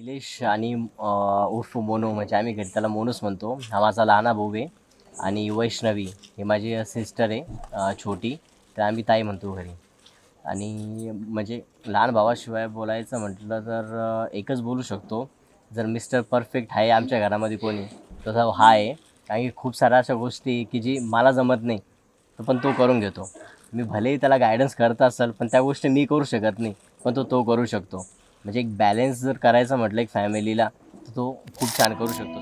निलेश आणि उर्फ मोनू म्हणजे आम्ही घरी त्याला मोनूच म्हणतो. हा माझा लहाना भाऊ आहे आणि वैष्णवी ही माझी सिस्टर आहे छोटी. तर आम्ही ताई म्हणतो घरी. आणि म्हणजे लहान भावाशिवाय बोलायचं म्हटलं तर एकच बोलू शकतो. जर मिस्टर परफेक्ट आहे आमच्या घरामध्ये कोणी तसा हा आहे. कारण की खूप साऱ्या अशा गोष्टी की जी मला जमत नाही तो पण तो करून घेतो. मी भलेही त्याला गायडन्स करत असेल पण त्या गोष्टी मी करू शकत नाही पण तो करू शकतो. म्हणजे एक बॅलेन्स जर करायचं म्हटलं एक फॅमिलीला तर तो खूप छान करू शकतो.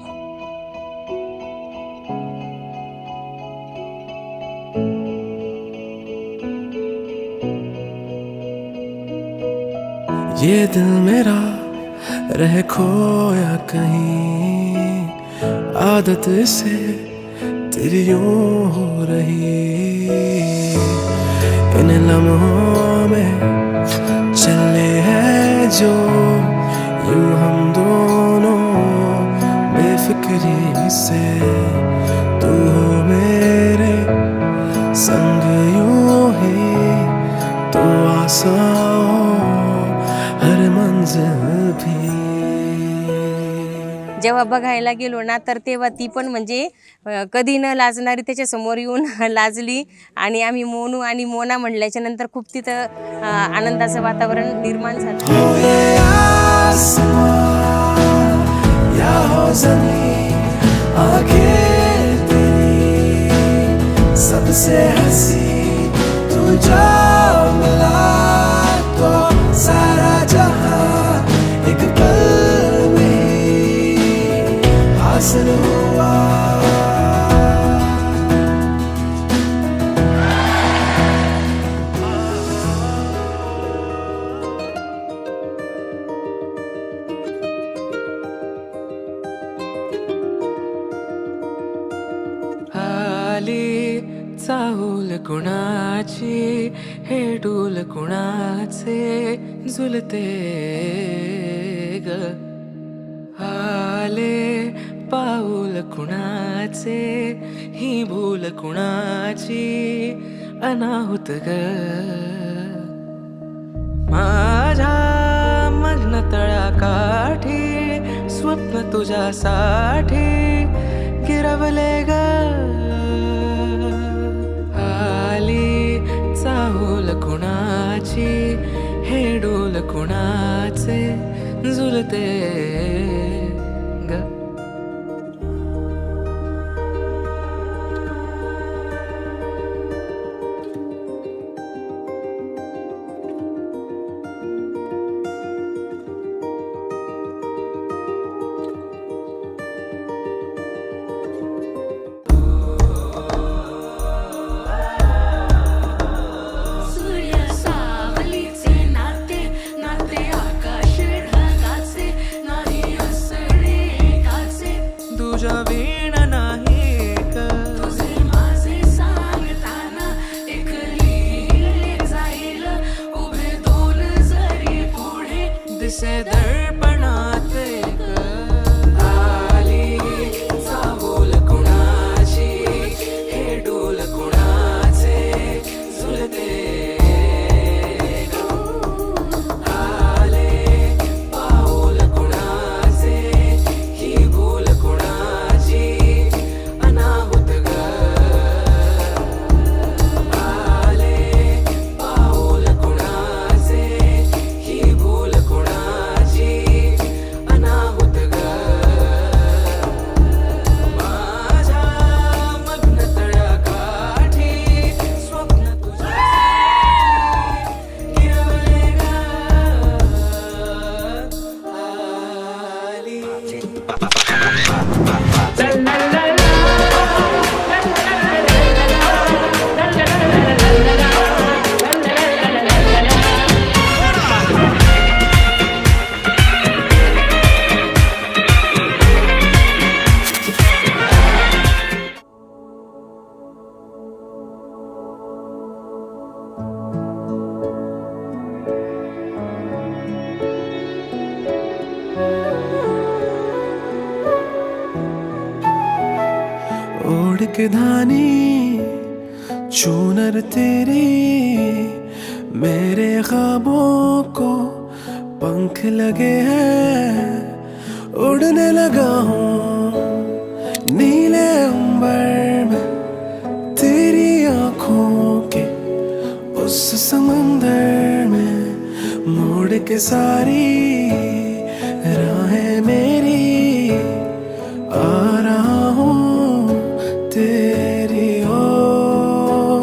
ये दिल मेरा रह खोया कहीं, आदत से तेरी यूं हो रही। इन लम्हों में चले हैं जो यूं हम दोनों बेफिक्री से, तू हो मेरे संग यूं ही तो आसान हर मंजिल भी। जेव्हा बघायला गेलो ना तर तेव्हा ती पण म्हणजे कधी न लाजणारी त्याच्यासमोर येऊन लाजली आणि आम्ही मोनू आणि मोना म्हणल्याच्या नंतर खूप तिथं आनंदाचं वातावरण निर्माण झालं. हो ये आसमां या हो ज़मीं, आंखें तेरी सबसे हंसी, तू जो मिला तो सारा जहां एक पल में हासिल हुआ। आली चाहूल कुणाची, हे डूल कुणाचे झुलते ग, आले पाऊल कुणाचे, ही भूल कुणाची अनाहुत ग, माझ्या मग्न तळाकाठी स्वप्न तुझ्यासाठी गिरवले ग, आली चाहूल कुणाची, हे डोल कुणाचे झुलते ग. तुझ्या वीण नाही का तुझे माझे सांगताना एक लिहिले जाईल, उभे दोन जरी पुढे दिसे दर्पणात एक, आली चाहूल कुणाची, हे डोल कुणाचे झुलते ग, आले पाऊल कुणाचे, ही भूल कुणाची अनाहुत ग, आले पाऊल कुणाचे, ही भूल कुणाची अनाहुत ग, माझ्या मग्न तळाकाठी स्वप्न तुझ्या गिरवले ग, आली. ओढ़ के धानी चूनर तेरी, मेरे ख्वाबों को पंख लगे हैं, के सारी राहें मेरी आ रहा हूँ तेरी ओर।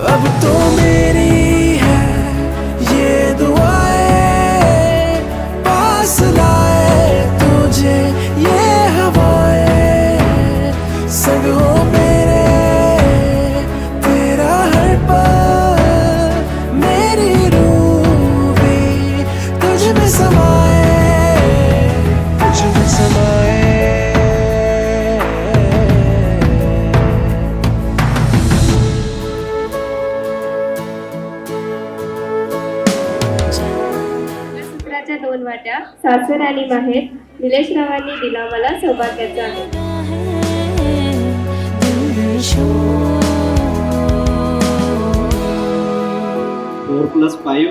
अब तो मेरी है ये दुआएं, पास लाए तुझे ये हवाएं, संग हो मेरे तेरा हर पल, मेरी रूह भी तुझ में समाए, तुझ में समाए। सूत्राच्या 2 वाट्या सासर आणि माहेर निलेशरावांनी दिला मला सौभाग्याचा आहे. 4 + 5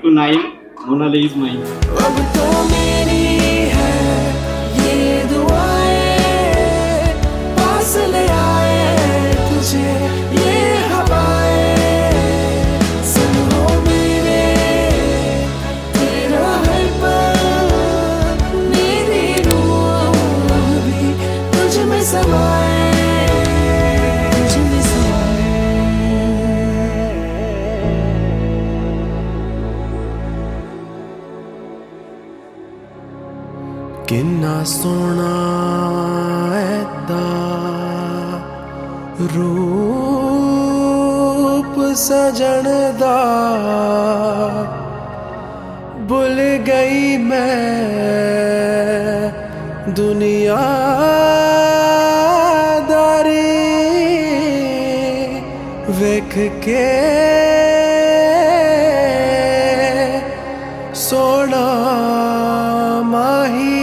= 9. Monali is mine. अब तो मेरी है ये दुआएं, पास ले आए तुझे ये हवाएं, संग हो मेरे तेरा हर पल, मेरी रूह भी तुझ में समाए, तुझ में समाए। किन्ना सोना ऐदा रूप सजन दा, भुल गई मैं दुनिया दारी, वेख के सोना माही।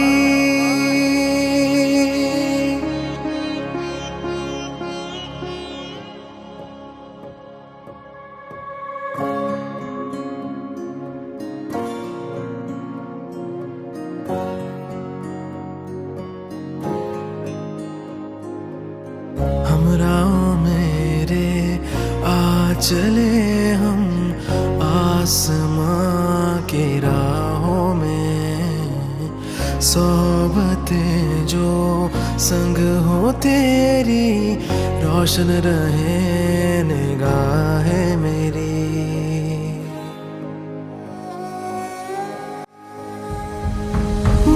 हमरा मेरे आ चले हम आसमां की राहों में, सोबतें जो संग हो तेरी, रोशन रहे निगाहें मेरी।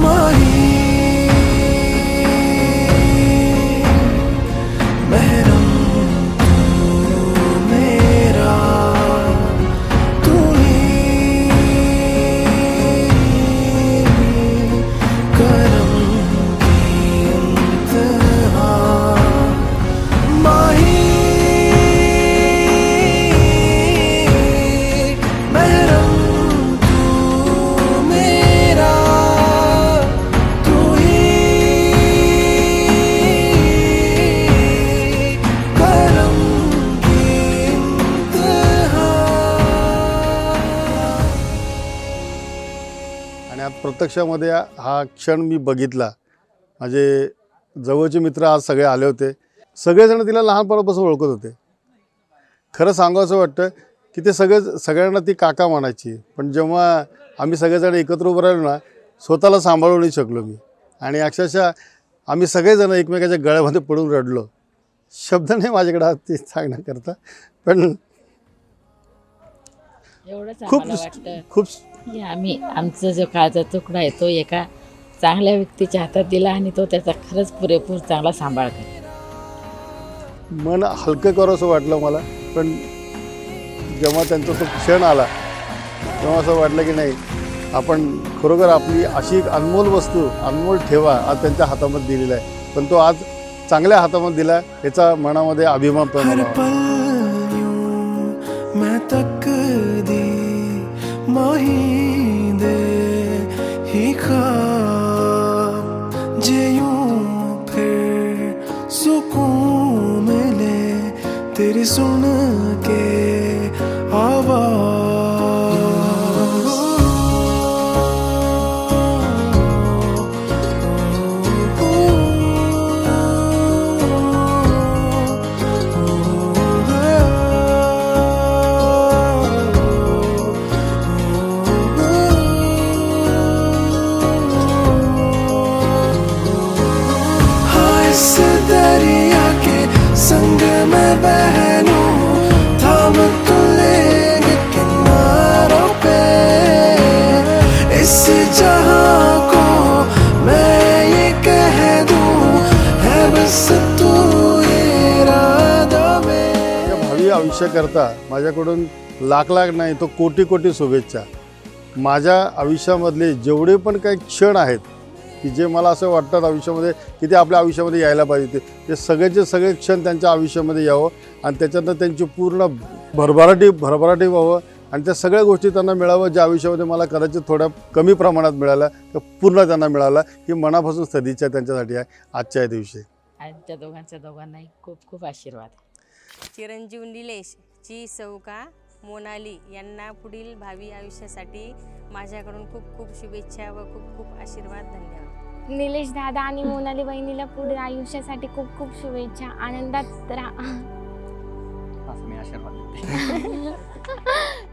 माही महरम तू मेरा, तू ही करम की इंतहा। माही महरम तू मेरा, तू ही करम की इंतहा। आणि आज प्रत्यक्षामध्ये हा क्षण मी बघितला. माझे जवळचे मित्र आज सगळे आले होते. सगळेजण तिला लहानपणापासून ओळखत होते. खरं सांगावं वाटतं की ते सगळ्यांना ती काका म्हणायची, पण जेव्हा आम्ही सगळेजण एकत्र उभं राहिलो ना, स्वतःला सांभाळू नाही शकलो मी. आणि अक्षरशः आम्ही सगळेजण एकमेकाच्या गळ्यामध्ये पडून रडलो. शब्द नाही माझ्याकडे आज ते सांगण्याकरता, पण एवढंच खूप आम्हाला वाटतं खूप की आमचा जो काळचा तुकडा आहे तो एका चांगल्या व्यक्तीच्या हातात दिला आणि तो त्याचा खरंच पुरेपूर चांगला सांभाळ करेल. मन हलकं करावंसं वाटलं मला. पण जेव्हा त्यांचा तो क्षण आला तेव्हा असं वाटलं की नाही, आपण खरोखर आपली अशी एक अनमोल वस्तू, अनमोल ठेवा आज त्यांच्या हातामध्ये दिलेला आहे. पण तो आज चांगल्या हातामध्ये दिला याचा मनामध्ये अभिमान पण हर मला पल यूं मैं तकदी माही दे ही ख्वाब, जे यूं फिर सुकून मिले तेरी सुन के आवाज़। आयुष्याकरता माझ्याकडून लाख लाख नाही तो कोटी कोटी शुभेच्छा. माझ्या आयुष्यामधले जेवढे पण काही क्षण आहेत की जे मला असं वाटतात आयुष्यामध्ये की ते आपल्या आयुष्यामध्ये यायला पाहिजे ते सगळेचे सगळे क्षण त्यांच्या आयुष्यामध्ये यावं आणि त्याच्यातनं त्यांची पूर्ण भरभराटी व्हावं आणि त्या सगळ्या गोष्टी त्यांना मिळावं ज्या आयुष्यामध्ये मला कदाचित थोड्या कमी प्रमाणात मिळाल्या तर पूर्ण त्यांना मिळाला ही मनापासून सदिच्छा त्यांच्यासाठी आहे आजच्या दिवशी. आणि त्या दोघांनाही खूप खूप आशीर्वाद. चिरंजीव निलेश ची सौका मोनाली यांना पुढील भावी आयुष्यासाठी माझ्याकडून खूप खूप शुभेच्छा व खूप खूप आशीर्वाद. धन्यवाद. निलेश दादा आणि मोनाली बहिणीला पुढील आयुष्यासाठी खूप खूप शुभेच्छा. आनंदात राहा. असं मी आशीर्वाद देते.